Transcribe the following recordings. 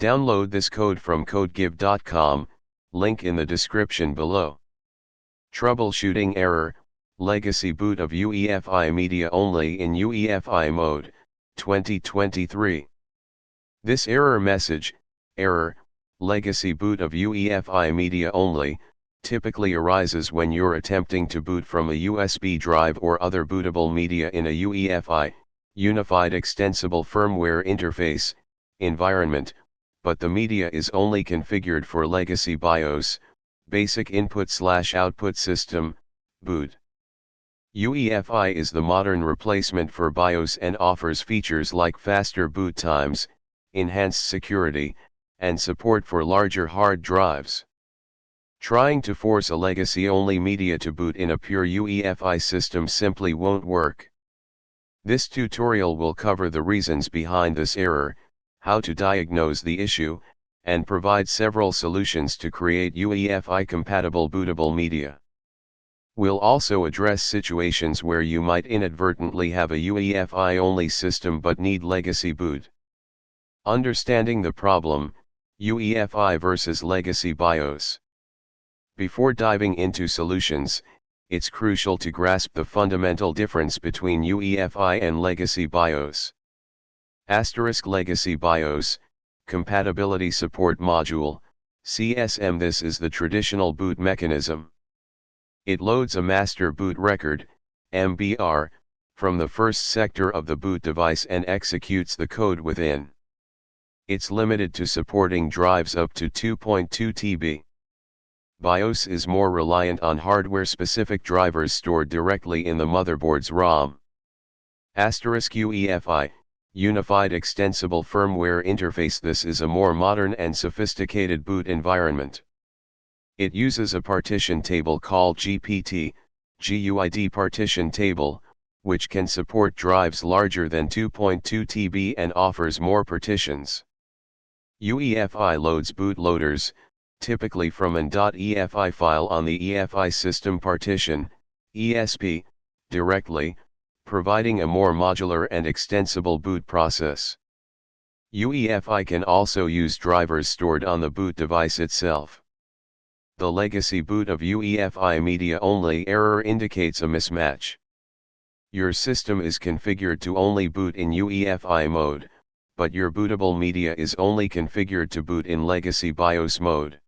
Download this code from codegive.com, link in the description below. Troubleshooting error, legacy boot of UEFI media only in UEFI mode, 2023. This error message, error, legacy boot of UEFI media only, typically arises when you're attempting to boot from a USB drive or other bootable media in a UEFI, Unified Extensible Firmware Interface, environment, but the media is only configured for legacy BIOS, Basic Input/Output System, boot. UEFI is the modern replacement for BIOS and offers features like faster boot times, enhanced security, and support for larger hard drives. Trying to force a legacy-only media to boot in a pure UEFI system simply won't work. This tutorial will cover the reasons behind this error, how to diagnose the issue, and provide several solutions to create UEFI-compatible bootable media. We'll also address situations where you might inadvertently have a UEFI-only system but need legacy boot. Understanding the problem, UEFI versus legacy BIOS. Before diving into solutions, it's crucial to grasp the fundamental difference between UEFI and legacy BIOS. Legacy BIOS, Compatibility Support Module, CSM. This is the traditional boot mechanism. It loads a master boot record, MBR, from the first sector of the boot device and executes the code within. It's limited to supporting drives up to 2.2 TB. BIOS is more reliant on hardware-specific drivers stored directly in the motherboard's ROM. UEFI, Unified Extensible Firmware Interface. This is a more modern and sophisticated boot environment. It uses a partition table called GPT, GUID partition table, which can support drives larger than 2.2 TB and offers more partitions. UEFI loads bootloaders, typically from an .efi file on the EFI system partition, ESP, directly, providing a more modular and extensible boot process. UEFI can also use drivers stored on the boot device itself. The legacy boot of UEFI media only error indicates a mismatch. Your system is configured to only boot in UEFI mode, but your bootable media is only configured to boot in legacy BIOS mode.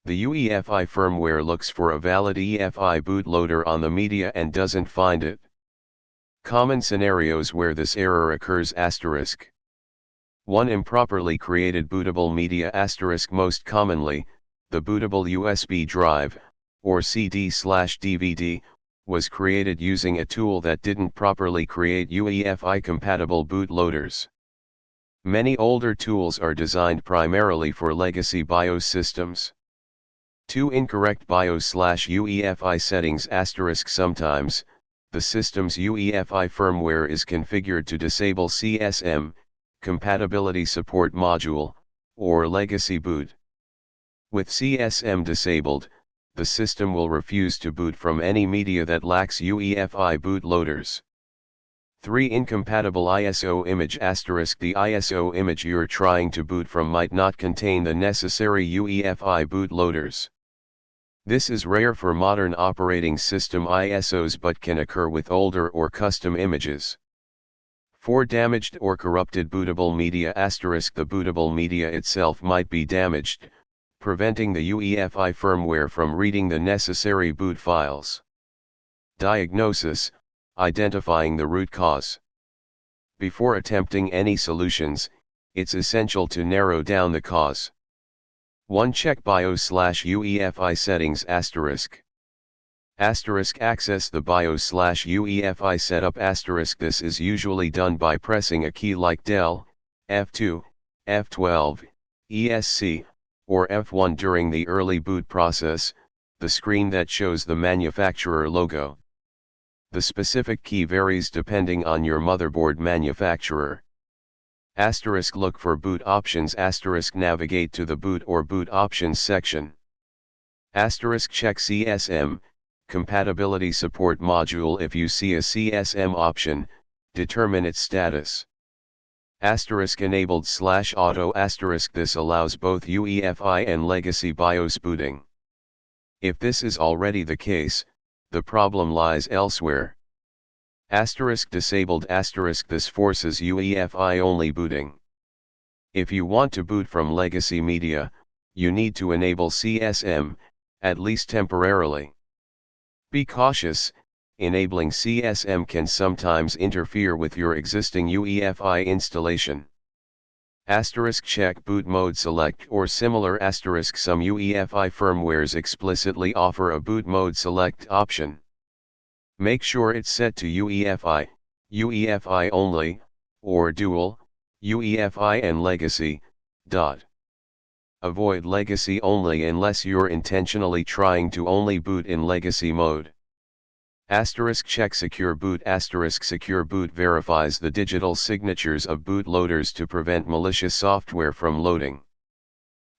The UEFI firmware looks for a valid EFI bootloader on the media and doesn't find it. Common scenarios where this error occurs: 1. Improperly created bootable media. Most commonly, the bootable USB drive, or CD/DVD, was created using a tool that didn't properly create UEFI-compatible bootloaders. Many older tools are designed primarily for legacy BIOS systems. 2. Incorrect BIOS/UEFI settings. Sometimes, the system's UEFI firmware is configured to disable CSM, Compatibility Support Module, or legacy boot. With CSM disabled, the system will refuse to boot from any media that lacks UEFI bootloaders. 3. Incompatible ISO image. The ISO image you're trying to boot from might not contain the necessary UEFI bootloaders. This is rare for modern operating system ISOs but can occur with older or custom images. 4. Damaged or corrupted bootable media. The bootable media itself might be damaged, preventing the UEFI firmware from reading the necessary boot files. Diagnosis: identifying the root cause. Before attempting any solutions, it's essential to narrow down the cause. 1. Check BIOS/UEFI settings. Access the BIOS/UEFI setup. This is usually done by pressing a key like Del, F2, F12, ESC, or F1 during the early boot process, the screen that shows the manufacturer logo. The specific key varies depending on your motherboard manufacturer. Look for boot options. Navigate to the boot or boot options section. Check CSM, Compatibility Support Module. If you see a CSM option, determine its status. Asterisk enabled / auto asterisk this allows both UEFI and legacy BIOS booting. If this is already the case, the problem lies elsewhere. Asterisk disabled asterisk this forces UEFI only booting. If you want to boot from legacy media, you need to enable CSM, at least temporarily. Be cautious, enabling CSM can sometimes interfere with your existing UEFI installation. Asterisk check boot mode select or similar asterisk some UEFI firmwares explicitly offer a boot mode select option. Make sure it's set to UEFI, UEFI only, or dual, UEFI and legacy. Avoid legacy only unless you're intentionally trying to only boot in legacy mode. Asterisk check secure boot asterisk secure boot verifies the digital signatures of bootloaders to prevent malicious software from loading.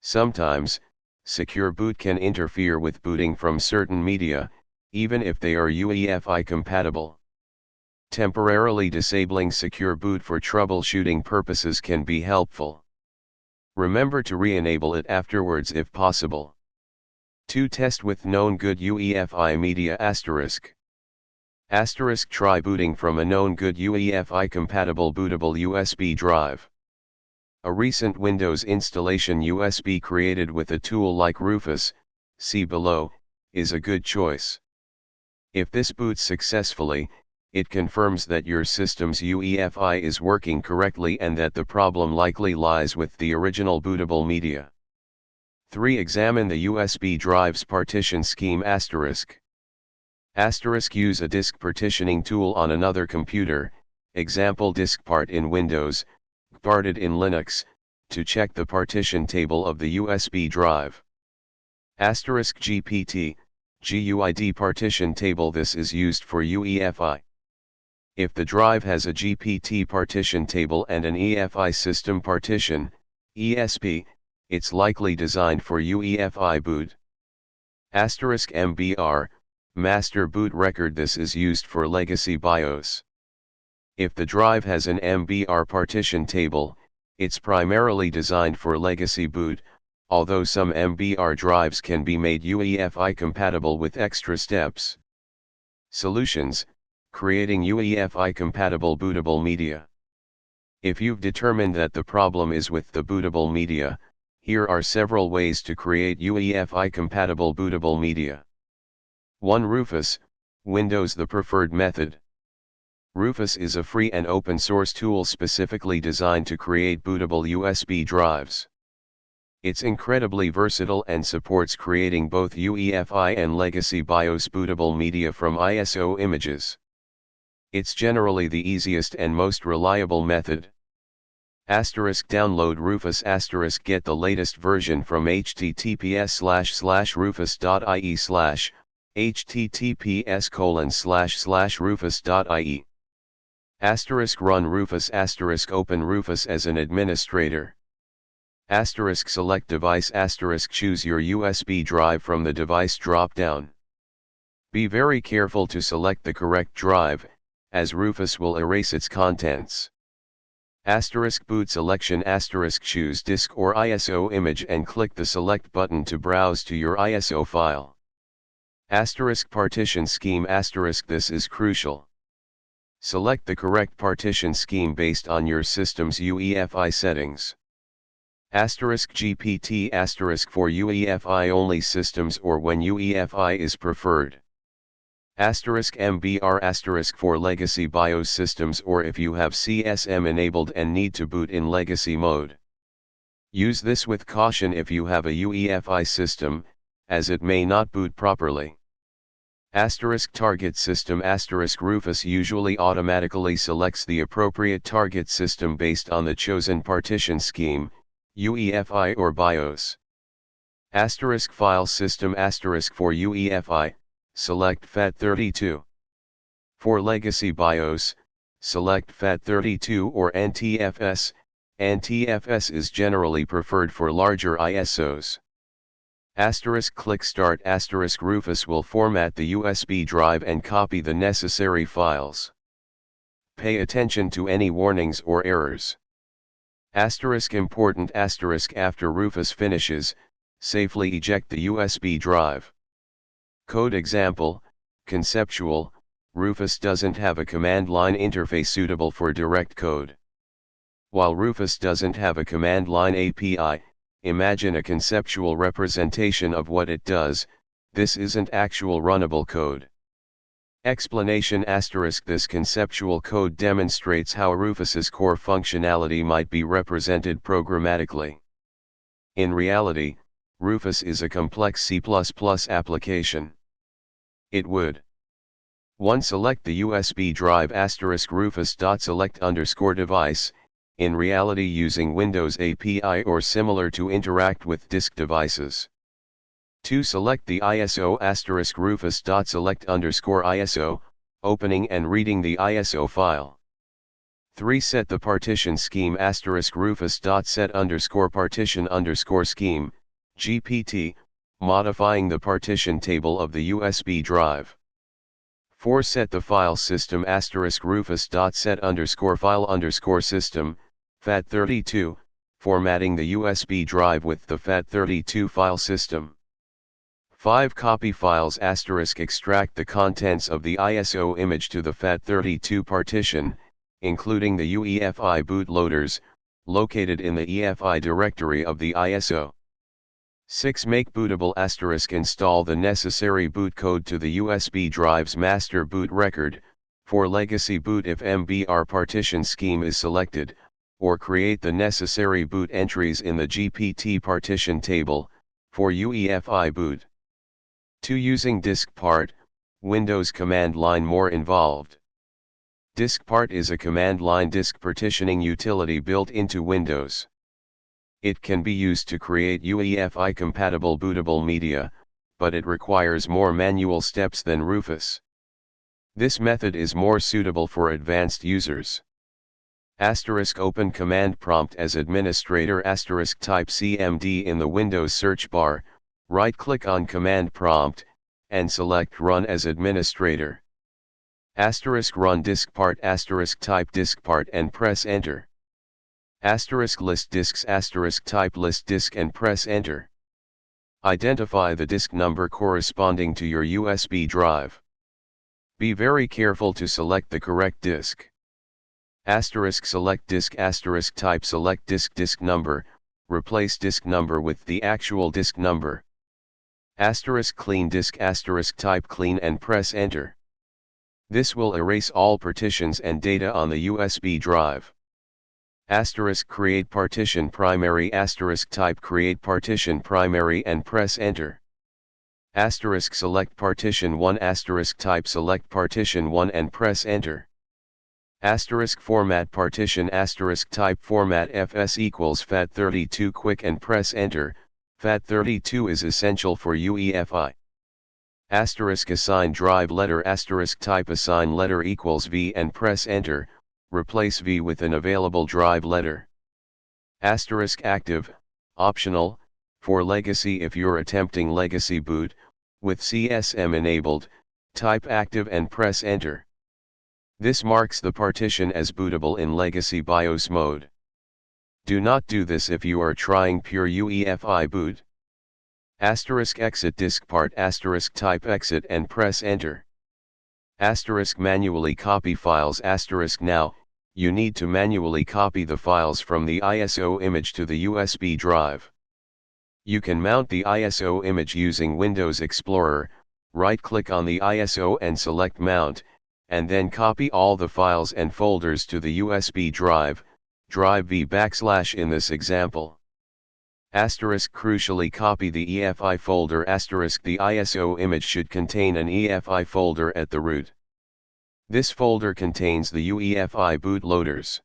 Sometimes, secure boot can interfere with booting from certain media, even if they are UEFI compatible. Temporarily disabling secure boot for troubleshooting purposes can be helpful. Remember to re-enable it afterwards if possible. 2. Test with known good UEFI media asterisk. Asterisk try booting from a known good UEFI compatible bootable USB drive. A recent Windows installation USB created with a tool like Rufus, see below, is a good choice. If this boots successfully, it confirms that your system's UEFI is working correctly and that the problem likely lies with the original bootable media. 3. Examine the USB drive's partition scheme asterisk. Asterisk use a disk partitioning tool on another computer, example diskpart in Windows, gparted in Linux, to check the partition table of the USB drive. Asterisk GPT, GUID partition table this is used for UEFI. If the drive has a GPT partition table and an EFI system partition, ESP, it's likely designed for UEFI boot. Asterisk MBR, master boot record this is used for legacy BIOS. If the drive has an MBR partition table, it's primarily designed for legacy boot, although some MBR drives can be made UEFI compatible with extra steps. Solutions: creating UEFI compatible bootable media. If you've determined that the problem is with the bootable media, here are several ways to create UEFI compatible bootable media. 1. Rufus, Windows the preferred method. Rufus is a free and open source tool specifically designed to create bootable USB drives. It's incredibly versatile and supports creating both UEFI and legacy BIOS bootable media from ISO images. It's generally the easiest and most reliable method. Asterisk download Rufus asterisk get the latest version from https://rufus.ie/ https://rufus.ie. Asterisk run Rufus asterisk open Rufus as an administrator. Asterisk select device asterisk choose your USB drive from the device drop-down. Be very careful to select the correct drive, as Rufus will erase its contents. Asterisk boot selection asterisk choose disk or ISO image and click the select button to browse to your ISO file. Asterisk partition scheme asterisk this is crucial. Select the correct partition scheme based on your system's UEFI settings. Asterisk GPT asterisk for UEFI only systems or when UEFI is preferred. Asterisk MBR asterisk for legacy BIOS systems or if you have CSM enabled and need to boot in legacy mode. Use this with caution if you have a UEFI system, as it may not boot properly. Asterisk target system asterisk Rufus usually automatically selects the appropriate target system based on the chosen partition scheme, UEFI or BIOS. Asterisk file system asterisk for UEFI, select FAT32. For legacy BIOS, select FAT32 or NTFS. NTFS is generally preferred for larger ISOs. Asterisk click start asterisk Rufus will format the USB drive and copy the necessary files. Pay attention to any warnings or errors. Important after Rufus finishes, safely eject the USB drive. Code example, conceptual, Rufus doesn't have a command line interface suitable for direct code. While Rufus doesn't have a command line API, imagine a conceptual representation of what it does. This isn't actual runnable code. Explanation *. This conceptual code demonstrates how Rufus's core functionality might be represented programmatically. In reality, Rufus is a complex C++ application. It would 1. Select the USB drive *Rufus.select_device, in reality using Windows API or similar to interact with disk devices. 2. Select the ISO *Rufus.select_ISO, opening and reading the ISO file. 3. Set the partition scheme *Rufus.set_partition_scheme, GPT, modifying the partition table of the USB drive. 4. Set the file system *Rufus.set_file_system, FAT32, formatting the USB drive with the FAT32 file system. 5. Copy files *. Extract the contents of the ISO image to the FAT32 partition, including the UEFI bootloaders, located in the EFI directory of the ISO. 6. Make bootable * Install the necessary boot code to the USB drive's master boot record, for legacy boot if MBR partition scheme is selected, or create the necessary boot entries in the GPT partition table, for UEFI boot. 2. Using diskpart, Windows command line more involved. Diskpart is a command line disk partitioning utility built into Windows. It can be used to create UEFI-compatible bootable media, but it requires more manual steps than Rufus. This method is more suitable for advanced users. Open command prompt as administrator type CMD in the Windows search bar, right-click on command prompt, and select Run as administrator. Run diskpart type diskpart and press enter. List disks type list disk and press enter. Identify the disk number corresponding to your USB drive. Be very careful to select the correct disk. Select disk type select disk number, replace disk number with the actual disk number. Clean disk type clean and press enter. This will erase all partitions and data on the USB drive. Create partition primary type create partition primary and press enter. Select partition 1 type select partition 1 and press enter. Format partition type format fs equals FAT32 quick and press enter. FAT32 is essential for UEFI. Assign drive letter type assign letter equals V and press enter, replace V with an available drive letter. Active, optional, for legacy if you're attempting legacy boot, with CSM enabled, type active and press enter. This marks the partition as bootable in legacy BIOS mode. Do not do this if you are trying pure UEFI boot. Exit diskpart type exit and press enter. Manually copy files now, you need to manually copy the files from the ISO image to the USB drive. You can mount the ISO image using Windows Explorer, right-click on the ISO and select Mount, and then copy all the files and folders to the USB drive, drive V / in this example. Crucially copy the EFI folder *. The ISO image should contain an EFI folder at the root. This folder contains the UEFI bootloaders.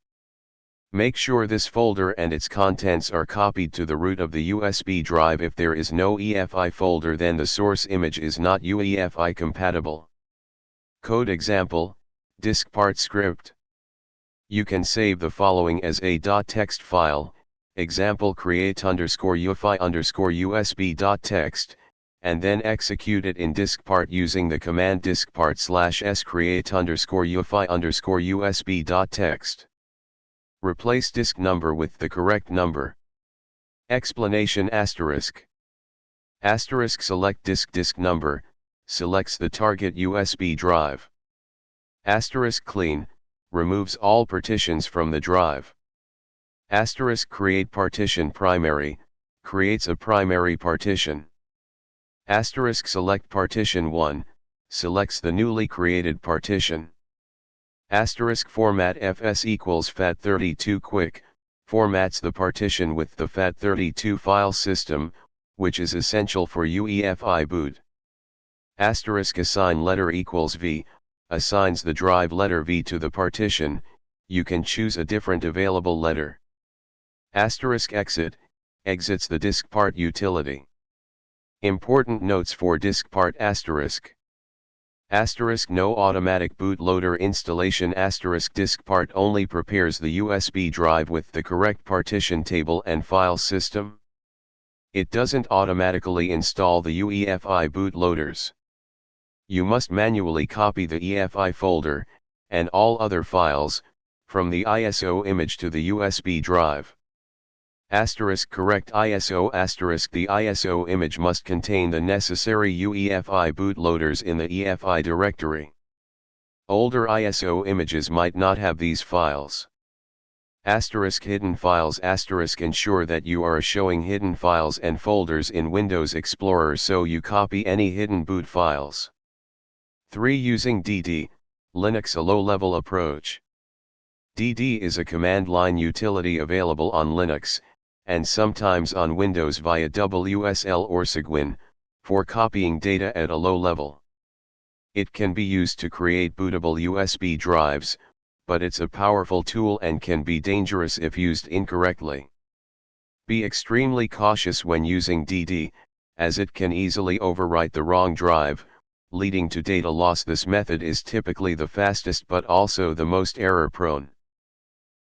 Make sure this folder and its contents are copied to the root of the USB drive. If there is no EFI folder, then the source image is not UEFI compatible. Code example, diskpart script. You can save the following as a .text file, example create_uefi_usb.txt, and then execute it in diskpart using the command diskpart /s create_uefi_usb.txt. Replace disk number with the correct number. Explanation asterisk. Asterisk select disk number, selects the target USB drive. Asterisk clean, removes all partitions from the drive. Asterisk create partition primary, creates a primary partition. Asterisk select partition 1, selects the newly created partition. Asterisk format fs equals FAT32 quick, formats the partition with the FAT32 file system, which is essential for UEFI boot. Asterisk assign letter equals V, assigns the drive letter V to the partition, you can choose a different available letter. Asterisk exit, exits the disk part utility. Important notes for disk part asterisk. Asterisk no automatic bootloader installation asterisk disk part only prepares the USB drive with the correct partition table and file system. It doesn't automatically install the UEFI bootloaders. You must manually copy the EFI folder, and all other files, from the ISO image to the USB drive. Asterisk correct ISO asterisk the ISO image must contain the necessary UEFI bootloaders in the EFI directory. Older ISO images might not have these files. Asterisk hidden files asterisk ensure that you are showing hidden files and folders in Windows Explorer so you copy any hidden boot files. 3. Using DD, Linux a low-level approach. DD is a command line utility available on Linux, and sometimes on Windows via WSL or Cygwin, for copying data at a low level. It can be used to create bootable USB drives, but it's a powerful tool and can be dangerous if used incorrectly. Be extremely cautious when using DD, as it can easily overwrite the wrong drive, leading to data loss. This method is typically the fastest but also the most error-prone.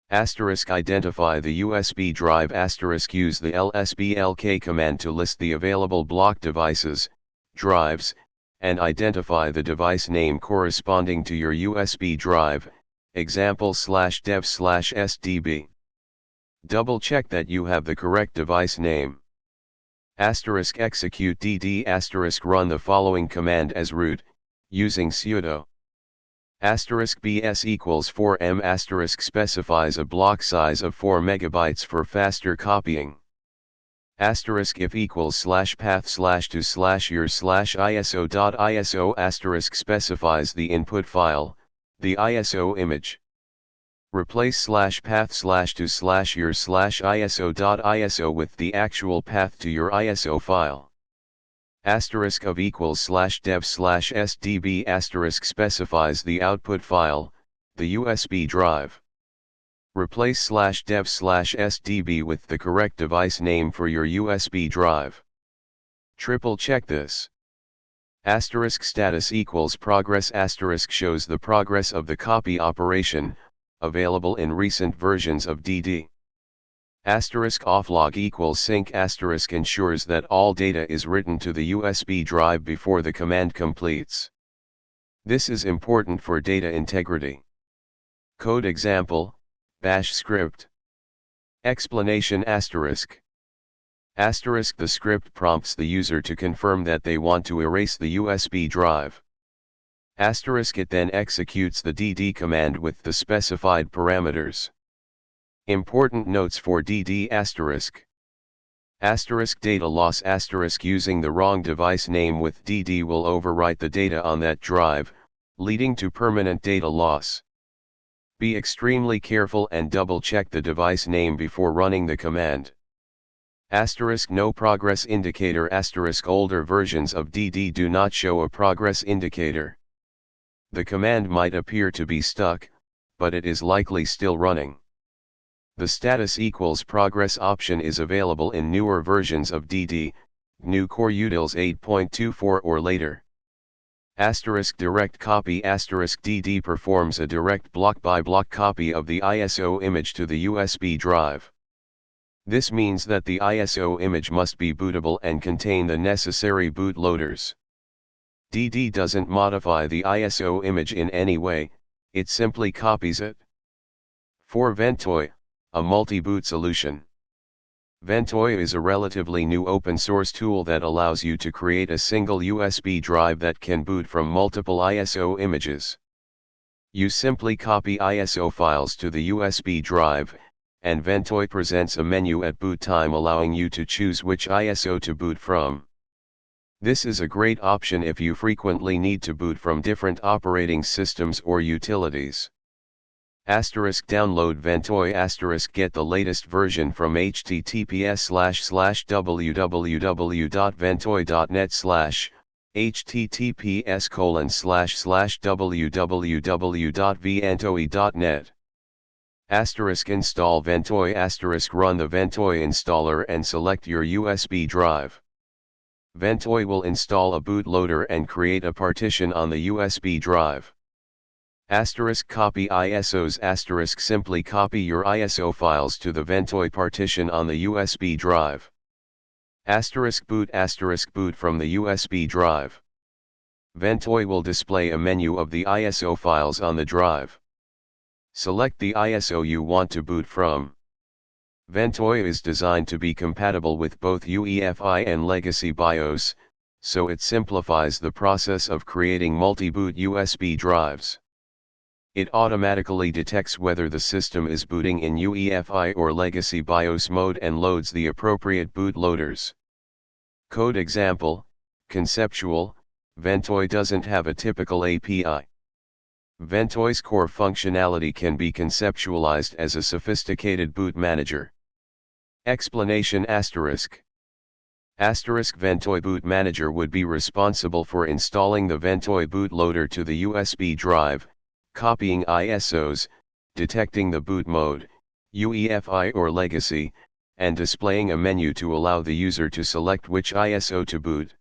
Asterisk identify the USB drive asterisk use the lsblk command to list the available block devices, drives, and identify the device name corresponding to your USB drive, example /dev/sdb. Double check that you have the correct device name. Asterisk execute dd asterisk run the following command as root, using sudo. Asterisk bs equals 4m asterisk specifies a block size of 4 MB for faster copying. Asterisk if equals /path/to/your/iso.iso asterisk specifies the input file, the ISO image. Replace /path/to/your/iso.iso with the actual path to your ISO file. Asterisk of equals /dev/sdb asterisk specifies the output file, the USB drive. Replace /dev/sdb with the correct device name for your USB drive. Triple check this. Asterisk status equals progress asterisk shows the progress of the copy operation, available in recent versions of DD. Asterisk offlog equals sync asterisk ensures that all data is written to the USB drive before the command completes. This is important for data integrity. Code example, bash script. Explanation asterisk. Asterisk the script prompts the user to confirm that they want to erase the USB drive. Asterisk it then executes the dd command with the specified parameters. Important notes for dd asterisk. Asterisk data loss asterisk using the wrong device name with dd will overwrite the data on that drive, leading to permanent data loss. Be extremely careful and double check the device name before running the command. Asterisk no progress indicator asterisk older versions of DD do not show a progress indicator. The command might appear to be stuck, but it is likely still running. The status equals progress option is available in newer versions of DD, GNU Core Utils 8.24 or later. Asterisk direct copy asterisk DD performs a direct block-by-block copy of the ISO image to the USB drive. This means that the ISO image must be bootable and contain the necessary bootloaders. DD doesn't modify the ISO image in any way, it simply copies it. For Ventoy, a multi-boot solution. Ventoy is a relatively new open-source tool that allows you to create a single USB drive that can boot from multiple ISO images. You simply copy ISO files to the USB drive, and Ventoy presents a menu at boot time allowing you to choose which ISO to boot from. This is a great option if you frequently need to boot from different operating systems or utilities. Download Ventoy *, get the latest version from https://www.ventoy.net/ https://www.ventoy.net. Install Ventoy *, run the Ventoy installer and select your USB drive. Ventoy will install a bootloader and create a partition on the USB drive. Copy ISOs *, simply copy your ISO files to the Ventoy partition on the USB drive. Boot boot from the USB drive. Ventoy will display a menu of the ISO files on the drive. Select the ISO you want to boot from. Ventoy is designed to be compatible with both UEFI and legacy BIOS, so it simplifies the process of creating multi-boot USB drives. It automatically detects whether the system is booting in UEFI or legacy BIOS mode and loads the appropriate bootloaders. Code example: conceptual, Ventoy doesn't have a typical API. Ventoy's core functionality can be conceptualized as a sophisticated boot manager. Explanation ****. Ventoy Boot Manager would be responsible for installing the Ventoy bootloader to the USB drive, copying ISOs, detecting the boot mode, UEFI or legacy, and displaying a menu to allow the user to select which ISO to boot.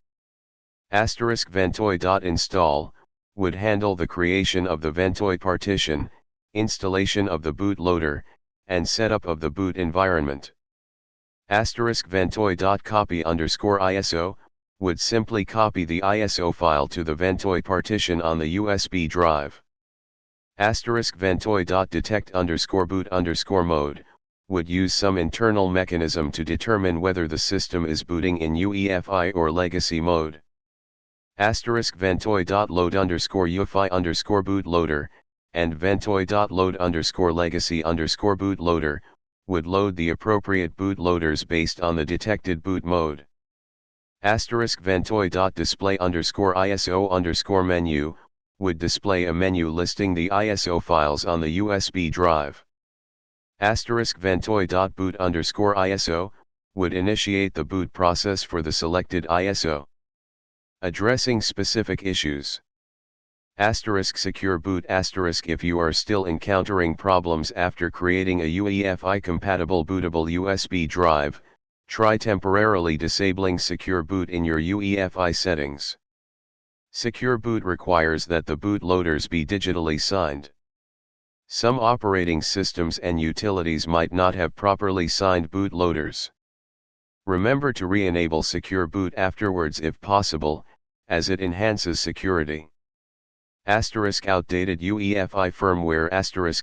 Ventoy.install would handle the creation of the Ventoy partition, installation of the bootloader, and setup of the boot environment. Ventoy.copy_ISO would simply copy the ISO file to the Ventoy partition on the USB drive. Ventoy.detect_boot_mode would use some internal mechanism to determine whether the system is booting in UEFI or legacy mode. Ventoy.load_uefi_bootloader and Ventoy.load_legacy_bootloader would load the appropriate bootloaders based on the detected boot mode. Ventoy.display_ISO_menu would display a menu listing the ISO files on the USB drive. Ventoy.boot_ISO would initiate the boot process for the selected ISO. Addressing specific issues. Secure boot ** If you are still encountering problems after creating a UEFI-compatible bootable USB drive, try temporarily disabling Secure Boot in your UEFI settings. Secure Boot requires that the bootloaders be digitally signed. Some operating systems and utilities might not have properly signed bootloaders. Remember to re-enable Secure Boot afterwards if possible, as it enhances security. Outdated UEFI firmware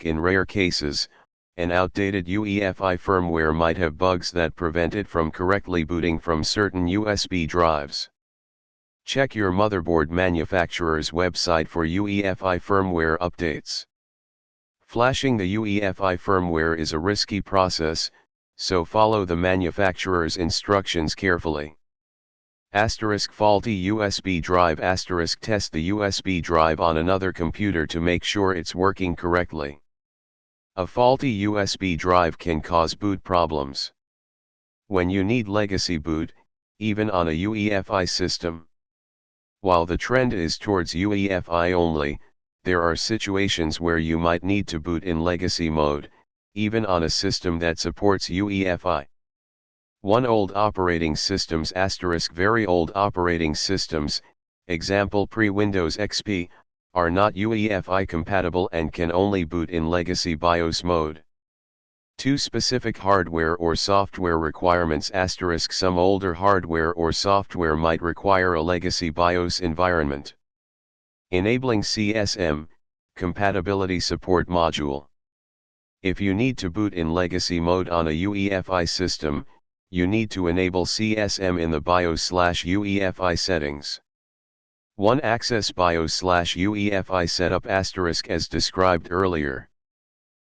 *. In rare cases, an outdated UEFI firmware might have bugs that prevent it from correctly booting from certain USB drives. Check your motherboard manufacturer's website for UEFI firmware updates. Flashing the UEFI firmware is a risky process, so follow the manufacturer's instructions carefully. Faulty USB drive *. Test the USB drive on another computer to make sure it's working correctly. A faulty USB drive can cause boot problems. When you need legacy boot, even on a UEFI system. While the trend is towards UEFI only, there are situations where you might need to boot in legacy mode, even on a system that supports UEFI. Old operating systems *. Very old operating systems, example pre-Windows XP, are not UEFI compatible and can only boot in legacy BIOS mode. 2 Specific hardware or software requirements *. Some older hardware or software might require a legacy BIOS environment. Enabling CSM, Compatibility Support Module. If you need to boot in legacy mode on a UEFI system, you need to enable CSM in the BIOS/UEFI settings. 1. Access BIOS/UEFI setup * as described earlier.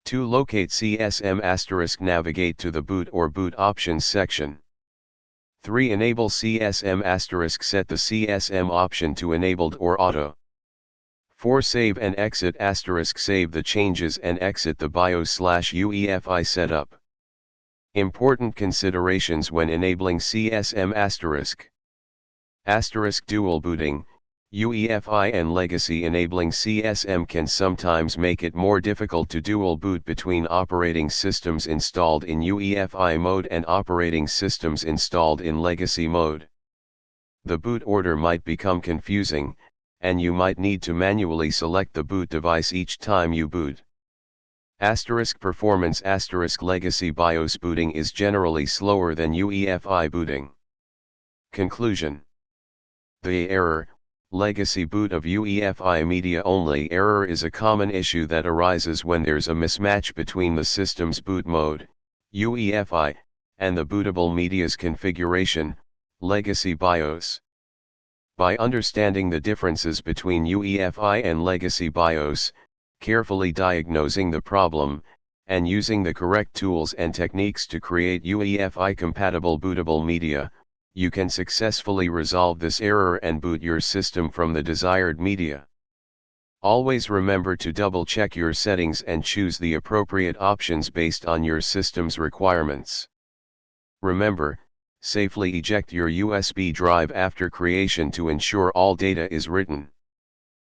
2. Locate CSM * navigate to the boot or boot options section. 3. Enable CSM * set the CSM option to enabled or auto. 4. Save and exit * save the changes and exit the BIOS/UEFI setup. Important considerations when enabling CSM * dual booting, UEFI and legacy enabling CSM can sometimes make it more difficult to dual boot between operating systems installed in UEFI mode and operating systems installed in legacy mode. The boot order might become confusing, and you might need to manually select the boot device each time you boot. Performance legacy BIOS booting is generally slower than UEFI booting. Conclusion. The error, legacy boot of UEFI media only error is a common issue that arises when there's a mismatch between the system's boot mode, UEFI, and the bootable media's configuration, legacy BIOS. By understanding the differences between UEFI and legacy BIOS, carefully diagnosing the problem, and using the correct tools and techniques to create UEFI-compatible bootable media, you can successfully resolve this error and boot your system from the desired media. Always remember to double-check your settings and choose the appropriate options based on your system's requirements. Remember, safely eject your USB drive after creation to ensure all data is written.